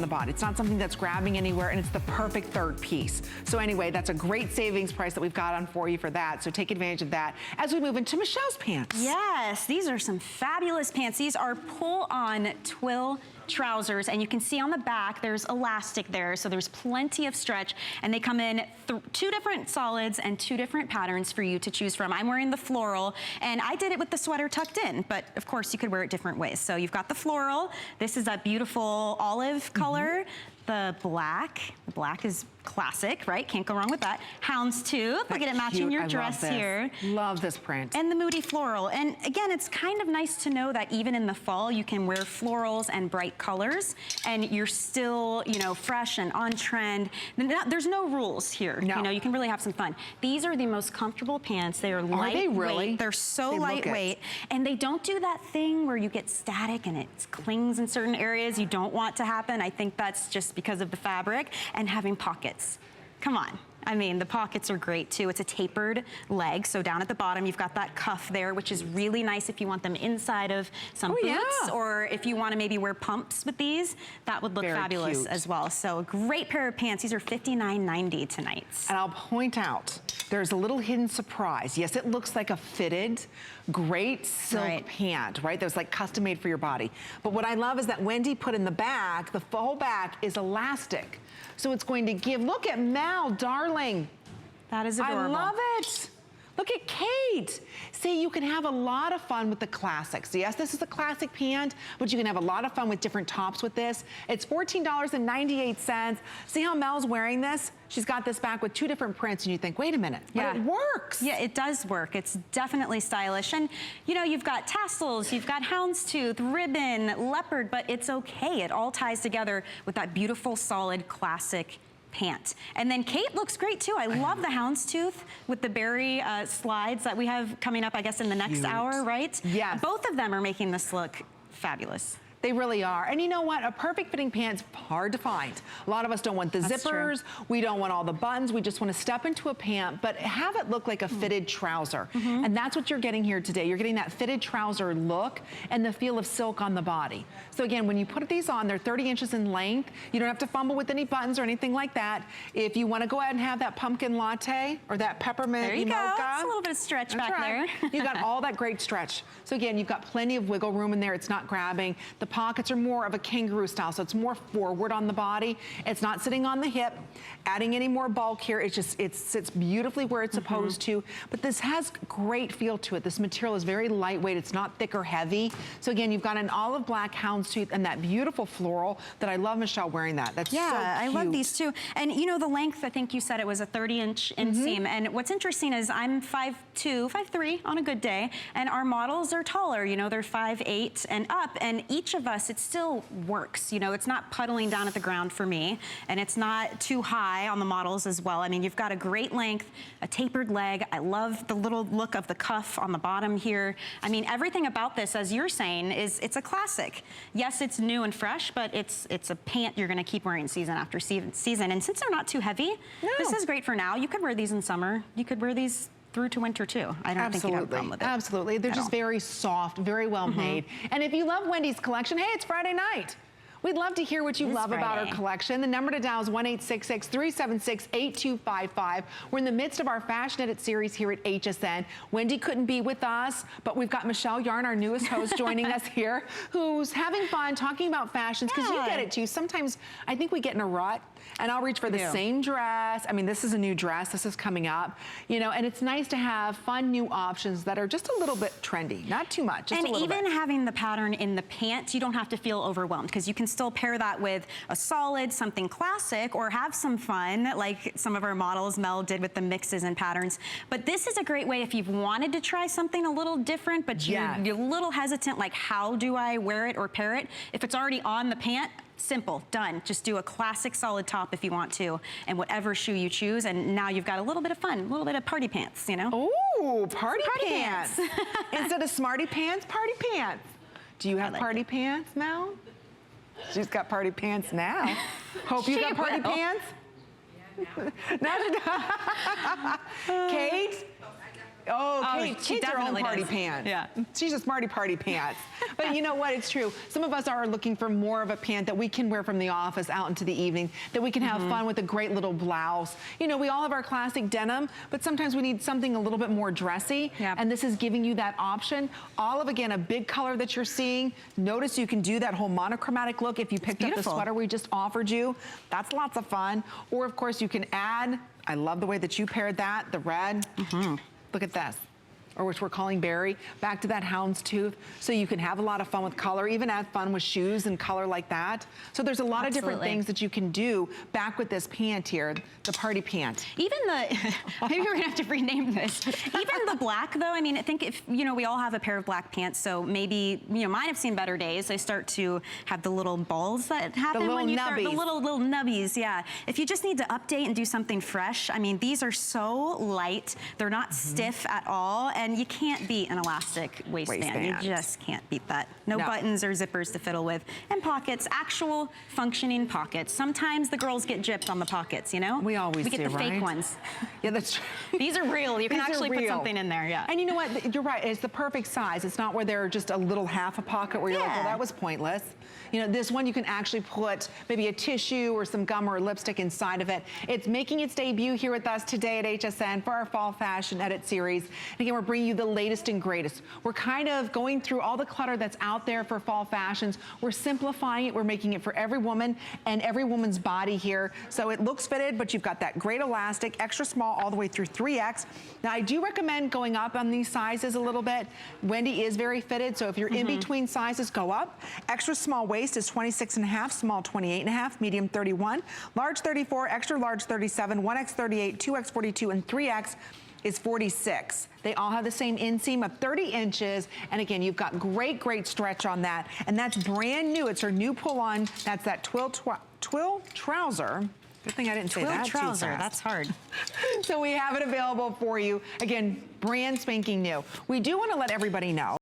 the body. It's not something that's grabbing anywhere, and it's the perfect third piece. So anyway, that's a great savings price that we've got on for you for that. So take advantage of that as we move into Michelle's pants. Yes, these are some fabulous pants. These are pull-on twill trousers, and you can see on the back there's elastic there, so there's plenty of stretch, and they come in two different solids and two different patterns for you to choose from. I'm wearing the floral, and I did it with the sweater tucked in, but of course you could wear it different ways. So you've got the floral. This is that beautiful olive color. The black is classic, right? Can't go wrong with that. Houndstooth, look at it matching your dress here. Love this print. And the moody floral. And again, it's kind of nice to know that even in the fall, you can wear florals and bright colors, and you're still, you know, fresh and on trend. There's no rules here. No. You know, you can really have some fun. These are the most comfortable pants. They are lightweight. Are they really? They're so lightweight. And they don't do that thing where you get static and it clings in certain areas you don't want to happen. I think that's just because of the fabric and having pockets. Come on. I mean, the pockets are great too. It's a tapered leg, so down at the bottom you've got that cuff there, which is really nice if you want them inside of some boots, or if you want to maybe wear pumps with these, that would look fabulous as well. So a great pair of pants. These are $59.90 tonight. And I'll point out, there's a little hidden surprise. Yes, it looks like a fitted, great silk pant, right? That's like custom made for your body. But what I love is that Wendy put in the back, the whole back is elastic. So it's going to give, look at Mal, darling. That is adorable. I love it. Look at Kate. See, you can have a lot of fun with the classics. Yes, this is a classic pant, but you can have a lot of fun with different tops with this. It's $14.98. See how Mel's wearing this? She's got this back with two different prints, and you think, wait a minute, but it works. Yeah, it does work. It's definitely stylish. And, you know, you've got tassels, you've got houndstooth, ribbon, leopard, but it's okay. It all ties together with that beautiful, solid, classic pant. And then Kate looks great too. I love the houndstooth with the berry slides that we have coming up, I guess, in the next hour, right? Yes. Both of them are making this look fabulous. They really are. And you know what? A perfect fitting pant's hard to find. A lot of us don't want the zippers. We don't want all the buttons. We just want to step into a pant, but have it look like a fitted trouser. And that's what you're getting here today. You're getting that fitted trouser look and the feel of silk on the body. So again, when you put these on, they're 30 inches in length. You don't have to fumble with any buttons or anything like that. If you want to go ahead and have that pumpkin latte or that peppermint there you go. It's a little bit of stretch back there. You got all that great stretch. So again, you've got plenty of wiggle room in there. It's not grabbing. The pockets are more of a kangaroo style, so it's more forward on the body. It's not sitting on the hip, adding any more bulk here. It's just, it sits beautifully where it's supposed to, but this has great feel to it. This material is very lightweight. It's not thick or heavy. So again, you've got an olive black houndstooth and that beautiful floral that I love Michelle wearing that. That's so cute. I love these too. And you know, the length, I think you said it was a 30-inch inseam. And what's interesting is I'm 5'2", 5'3" on a good day, and our models are taller. You know, they're 5'8" and up, and each of us, it still works. You know, it's not puddling down at the ground for me, and it's not too high on the models as well. I mean, you've got a great length, a tapered leg. I love the little look of the cuff on the bottom here. I mean, everything about this, as you're saying, is it's a classic. Yes, it's new and fresh, but it's a pant you're gonna keep wearing season after season. And since they're not too heavy, this is great for now. You could wear these in summer. You could wear these through to winter too. I don't think you'd have a problem with it. Absolutely. They're just very soft, very well made. And if you love Wendy's collection, hey, it's Friday night. We'd love to hear what you love about our collection. The number to dial is 1-866-376-8255. We're in the midst of our Fashion Edit series here at HSN. Wendy couldn't be with us, but we've got Michelle Yarn, our newest host, joining us here, who's having fun talking about fashions, because you get it too. Sometimes I think we get in a rut, and I'll reach for the same dress. I mean, this is a new dress. This is coming up, you know, and it's nice to have fun new options that are just a little bit trendy, not too much, just a little bit. And even having the pattern in the pants, you don't have to feel overwhelmed, because you can still pair that with a solid, something classic, or have some fun, like some of our models Mel did with the mixes and patterns. But this is a great way if you've wanted to try something a little different, but you're a little hesitant, like how do I wear it or pair it? If it's already on the pant, simple, done. Just do a classic solid top if you want to, and whatever shoe you choose, and now you've got a little bit of fun, a little bit of party pants, you know? Ooh, party pants. Instead of smarty pants, party pants. Do you have party pants, Mel? She's got party pants now. Hope you got party pants. Now she does. Kate? Oh, she Kate's her own definitely party does. pants. Yeah. She's a smarty party pants. But you know what, it's true. Some of us are looking for more of a pant that we can wear from the office out into the evening, that we can have fun with a great little blouse. You know, we all have our classic denim, but sometimes we need something a little bit more dressy. Yep. And this is giving you that option. Olive, again, a big color that you're seeing. Notice you can do that whole monochromatic look if you picked up the sweater we just offered you. That's lots of fun. Or of course you can add, I love the way that you paired that, the red. Look at this. Or which we're calling berry, back to that houndstooth. So you can have a lot of fun with color, even have fun with shoes and color like that. So there's a lot of different things that you can do back with this pant here, the party pant. Even the, maybe we're gonna have to rename this. Even the black though, I mean, I think if, you know, we all have a pair of black pants, so maybe, you know, mine have seen better days. They start to have the little balls that happen when you start, the little nubbies, yeah. If you just need to update and do something fresh, I mean, these are so light. They're not stiff at all. And you can't beat an elastic waistband. You just can't beat that. No buttons or zippers to fiddle with. And pockets, actual functioning pockets. Sometimes the girls get gypped on the pockets, you know? We always do, We get the fake ones. Yeah, that's true. These are real. You can actually put something in there, yeah. And you know what? You're right. It's the perfect size. It's not where they're just a little half a pocket where you're like, well, that was pointless. You know, this one you can actually put maybe a tissue or some gum or lipstick inside of it. It's making its debut here with us today at HSN for our Fall Fashion Edit series. And again, we're bringing you the latest and greatest. We're kind of going through all the clutter that's out there for fall fashions. We're simplifying it. We're making it for every woman and every woman's body here. So it looks fitted, but you've got that great elastic, extra small all the way through 3X. Now, I do recommend going up on these sizes a little bit. Wendy is very fitted, so if you're in between sizes, go up. Extra small waist is 26.5, small 28.5, medium 31, large 34, extra large 37, 1X 38, 2X 42, and 3X is 46. They all have the same inseam of 30 inches. And again, you've got great, great stretch on that. And that's brand new. It's our new pull-on. That's that twill trouser. Good thing I didn't say that Twill trouser, too fast. that's hard. So we have it available for you. Again, brand spanking new. We do want to let everybody know